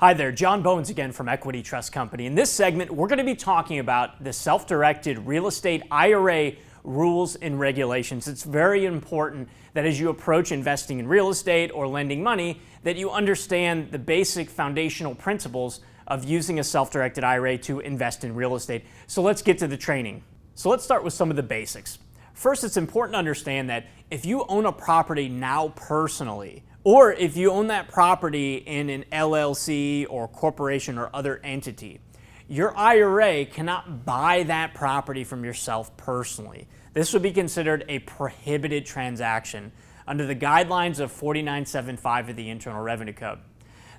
Hi there, John Bones again from Equity Trust Company. In this segment, we're going to be talking about the self-directed real estate IRA rules and regulations. It's very important that as you approach investing in real estate or lending money, that you understand the basic foundational principles of using a self-directed IRA to invest in real estate. So let's get to the training. So let's start with some of the basics. First, it's important to understand that if you own a property now personally, or if you own that property in an LLC or corporation or other entity, your IRA cannot buy that property from yourself personally. This would be considered a prohibited transaction under the guidelines of 4975 of the Internal Revenue Code.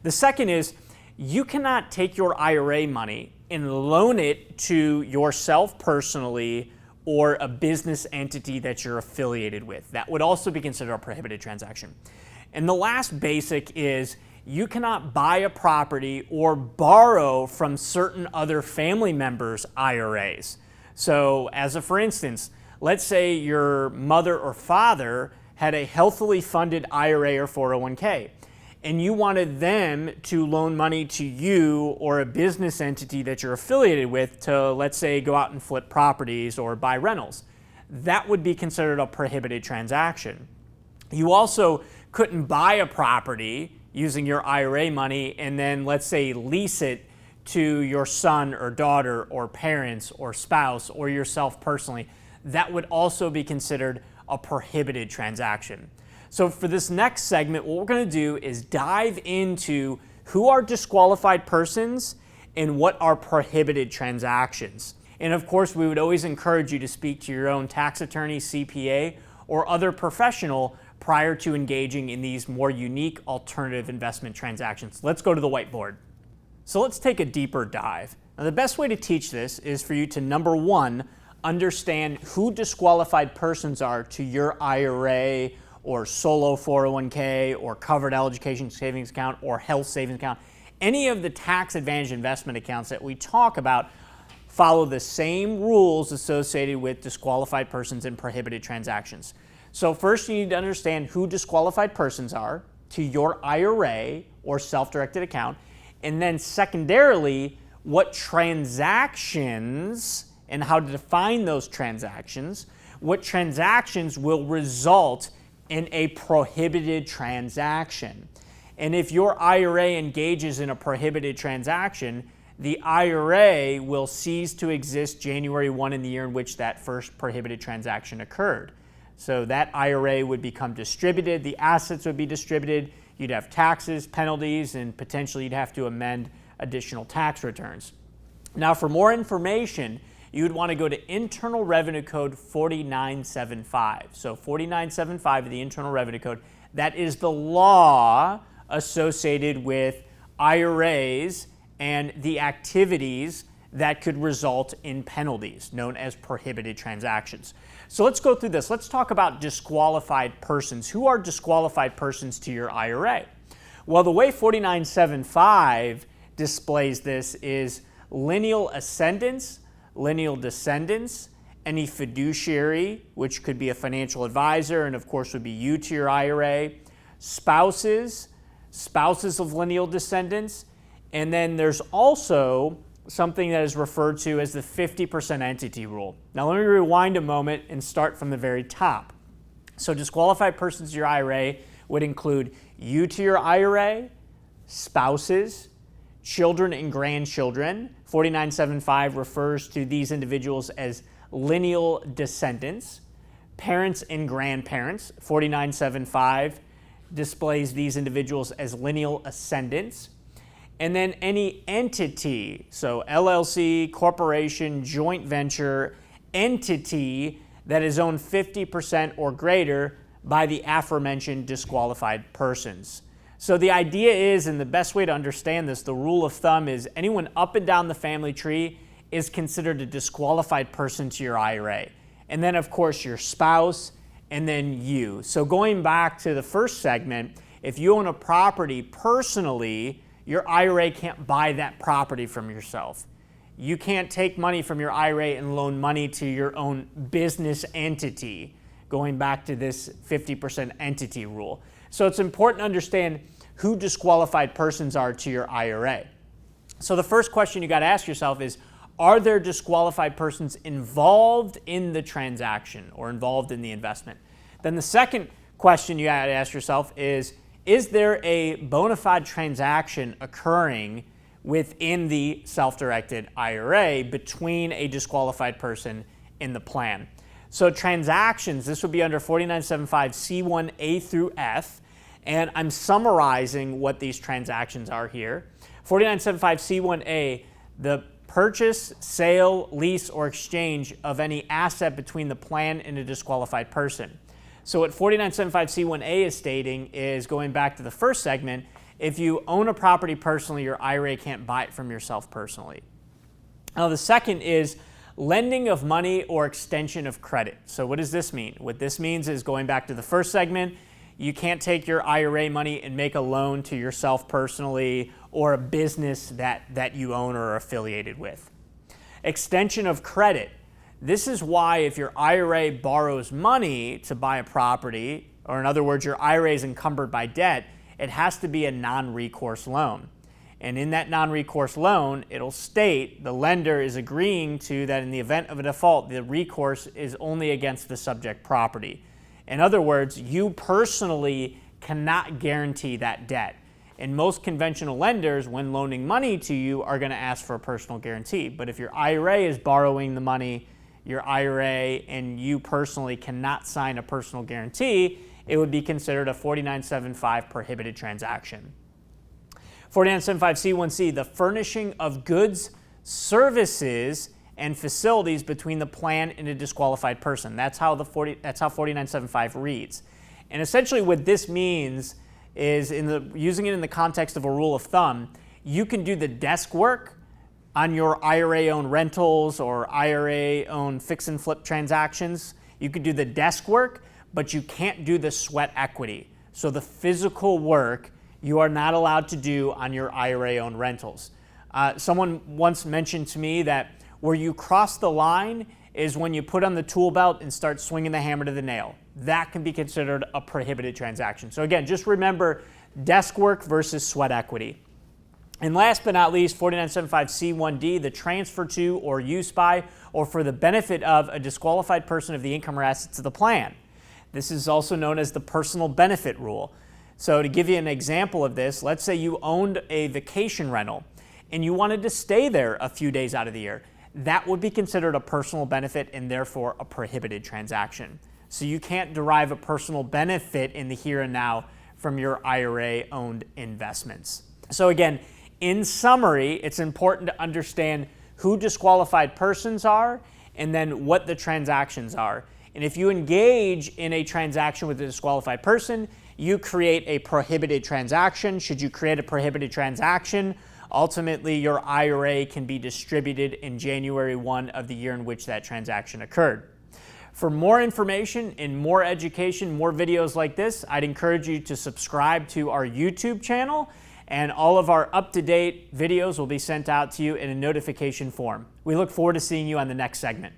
The second is you cannot take your IRA money and loan it to yourself personally or a business entity that you're affiliated with. That would also be considered a prohibited transaction. And the last basic is you cannot buy a property or borrow from certain other family members' IRAs. So for instance, let's say your mother or father had a healthily funded IRA or 401k, and you wanted them to loan money to you or a business entity that you're affiliated with to, let's say, go out and flip properties or buy rentals. That would be considered a prohibited transaction. You also couldn't buy a property using your IRA money and then, let's say, lease it to your son or daughter or parents or spouse or yourself personally. That would also be considered a prohibited transaction. So for this next segment, what we're going to do is dive into who are disqualified persons and what are prohibited transactions. And of course, we would always encourage you to speak to your own tax attorney, CPA, or other professional prior to engaging in these more unique alternative investment transactions. Let's go to the whiteboard. So let's take a deeper dive. Now, the best way to teach this is for you to, number one, understand who disqualified persons are to your IRA or solo 401k or covered education savings account or health savings account. Any of the tax advantage investment accounts that we talk about follow the same rules associated with disqualified persons and prohibited transactions. So first, you need to understand who disqualified persons are to your IRA or self-directed account, and then secondarily, what transactions and how to define those transactions, what transactions will result in a prohibited transaction. And if your IRA engages in a prohibited transaction, the IRA will cease to exist January 1 in the year in which that first prohibited transaction occurred. So that IRA would become distributed, the assets would be distributed, you'd have taxes, penalties, and potentially you'd have to amend additional tax returns. Now, for more information, you would want to go to Internal Revenue Code 4975. So 4975 of the Internal Revenue Code, that is the law associated with IRAs and the activities that could result in penalties, known as prohibited transactions. So let's go through this. Let's talk about disqualified persons. Who are disqualified persons to your IRA? Well, the way 4975 displays this is lineal ascendants, lineal descendants, any fiduciary, which could be a financial advisor, and of course would be you to your IRA, spouses, spouses of lineal descendants, and then there's also something that is referred to as the 50% entity rule. Now let me rewind a moment and start from the very top. So disqualified persons to your IRA would include you to your IRA, spouses, children and grandchildren. 4975 refers to these individuals as lineal descendants. Parents and grandparents. 4975 displays these individuals as lineal ascendants. And then any entity, so LLC, corporation, joint venture, entity that is owned 50% or greater by the aforementioned disqualified persons. So the idea is, and the best way to understand this, the rule of thumb is anyone up and down the family tree is considered a disqualified person to your IRA. And then of course your spouse, and then you. So going back to the first segment, if you own a property personally, your IRA can't buy that property from yourself. You can't take money from your IRA and loan money to your own business entity, going back to this 50% entity rule. So it's important to understand who disqualified persons are to your IRA. So the first question you got to ask yourself is, are there disqualified persons involved in the transaction or involved in the investment? Then the second question you got to ask yourself is there a bona fide transaction occurring within the self-directed IRA between a disqualified person in the plan? So transactions, this would be under 4975C1A through F, and I'm summarizing what these transactions are here. 4975C1A, the purchase, sale, lease, or exchange of any asset between the plan and a disqualified person. So what 4975C1A is stating is, going back to the first segment, if you own a property personally, your IRA can't buy it from yourself personally. Now the second is lending of money or extension of credit. So what does this mean? What this means is, going back to the first segment, you can't take your IRA money and make a loan to yourself personally or a business that you own or are affiliated with. Extension of credit. This is why if your IRA borrows money to buy a property, or in other words, your IRA is encumbered by debt, it has to be a non-recourse loan. And in that non-recourse loan, it'll state the lender is agreeing to that in the event of a default, the recourse is only against the subject property. In other words, you personally cannot guarantee that debt. And most conventional lenders, when loaning money to you, are going to ask for a personal guarantee. But if your IRA is borrowing the money, your IRA, and you personally cannot sign a personal guarantee, it would be considered a 4975 prohibited transaction. 4975C1C, the furnishing of goods, services, and facilities between the plan and a disqualified person. That's how 4975 reads. And essentially what this means is, using it in the context of a rule of thumb, you can do the desk work on your IRA-owned rentals or IRA-owned fix and flip transactions. You could do the desk work, but you can't do the sweat equity. So the physical work you are not allowed to do on your IRA-owned rentals. Someone once mentioned to me that where you cross the line is when you put on the tool belt and start swinging the hammer to the nail. That can be considered a prohibited transaction. So again, just remember desk work versus sweat equity. And last but not least, 4975C1D, the transfer to or use by or for the benefit of a disqualified person of the income or assets of the plan. This is also known as the personal benefit rule. So to give you an example of this, let's say you owned a vacation rental and you wanted to stay there a few days out of the year. That would be considered a personal benefit and therefore a prohibited transaction. So you can't derive a personal benefit in the here and now from your IRA-owned investments. So again, in summary, it's important to understand who disqualified persons are and then what the transactions are. And if you engage in a transaction with a disqualified person, you create a prohibited transaction. Should you create a prohibited transaction, ultimately your IRA can be distributed in January 1 of the year in which that transaction occurred. For more information and more education, more videos like this, I'd encourage you to subscribe to our YouTube channel, and all of our up-to-date videos will be sent out to you in a notification form. We look forward to seeing you on the next segment.